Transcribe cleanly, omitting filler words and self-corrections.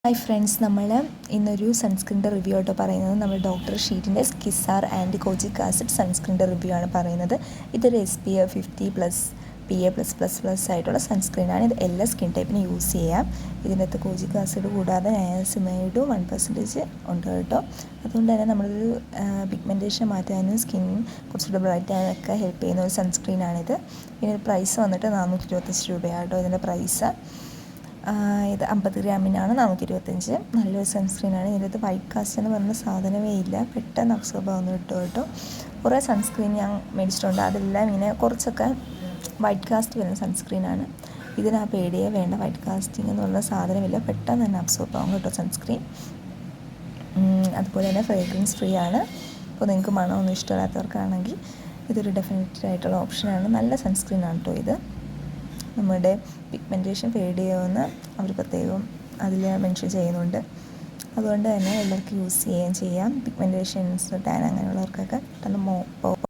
Hi friends, നമ്മൾ ഇന്നൊരു സൺസ്ക്രീൻ്റെ review ആയിട്ട് പറയുന്നത് നമ്മൾ ഡോക്ടർ ഷീറ്റിൻ്റെ സ്കിസാർ ആൻഡ് കോജിക് ആസിഡ് സൺസ്ക്രീൻ്റെ റിവ്യൂ ആണ് പറയുന്നത്. ഇതൊരു SPF 50+ PA+++ ആയിട്ടുള്ള സൺസ്ക്രീനാണ്. ഇത് എല്ലാ സ്കിൻ ടൈപ്പിനും യൂസ് ചെയ്യാം. ഇതിനകത്ത് കോജിക് ആസിഡ് കൂടാതെ നയാസിമൈഡും 1% ഉണ്ട് കേട്ടോ. അതുകൊണ്ട് തന്നെ നമ്മളൊരു പിഗ്മെൻറ്റേഷൻ മാറ്റാനും സ്കിൻ കുറച്ചുകൂടെ ബ്രൈറ്റ് ആകാനൊക്കെ ഹെൽപ്പ് ചെയ്യുന്ന ഒരു സൺസ്ക്രീനാണിത്. ഇതിൻ്റെ പ്രൈസ് വന്നിട്ട് 425 രൂപയാണ് കേട്ടോ ഇതിൻ്റെ പ്രൈസ്. ഇത് 50 ഗ്രാമിനാണ് 425. നല്ലൊരു സൺസ്ക്രീനാണ്. ഇതിനകത്ത് വൈറ്റ് കാസ്റ്റ് എന്ന് പറയുന്ന സാധനമേ ഇല്ല, പെട്ടെന്ന് അബ്സോർബ് ആവുന്ന കിട്ടും കേട്ടോ. കുറേ സൺസ്ക്രീൻ ഞാൻ മേടിച്ചിട്ടുണ്ട്, അതെല്ലാം ഇങ്ങനെ കുറച്ചൊക്കെ വൈറ്റ് കാസ്റ്റ് വരുന്ന സൺസ്ക്രീനാണ്. ഇതിന് ആ പേടിയേ വേണ്ട, വൈറ്റ് കാസ്റ്റിംഗ് എന്ന് പറയുന്ന സാധനമില്ല, പെട്ടെന്ന് തന്നെ അബ്സോർബ് ആവും കേട്ടോ സൺസ്ക്രീൻ. അതുപോലെ തന്നെ ഫ്രേഗ്രൻസ് ഫ്രീ ആണ്. അപ്പോൾ നിങ്ങൾക്ക് മണമൊന്നും ഇഷ്ടമില്ലാത്തവർക്കാണെങ്കിൽ ഇതൊരു ഡെഫിനറ്റ് ആയിട്ടുള്ള ഓപ്ഷനാണ്. നല്ല സൺസ്ക്രീനാണ് കേട്ടോ ഇത്. നമ്മുടെ പിഗ്മെൻറ്റേഷൻ ഫെയ്ഡ് ചെയ്യുമെന്ന് അവർ പ്രത്യേകം അതിൽ മെൻഷൻ ചെയ്യുന്നുണ്ട്. അതുകൊണ്ട് തന്നെ എല്ലാവർക്കും യൂസ് ചെയ്യാം. പിഗ്മെൻറ്റേഷൻസ്, ടാൻ അങ്ങനെയുള്ളവർക്കൊക്കെ പെട്ടെന്ന്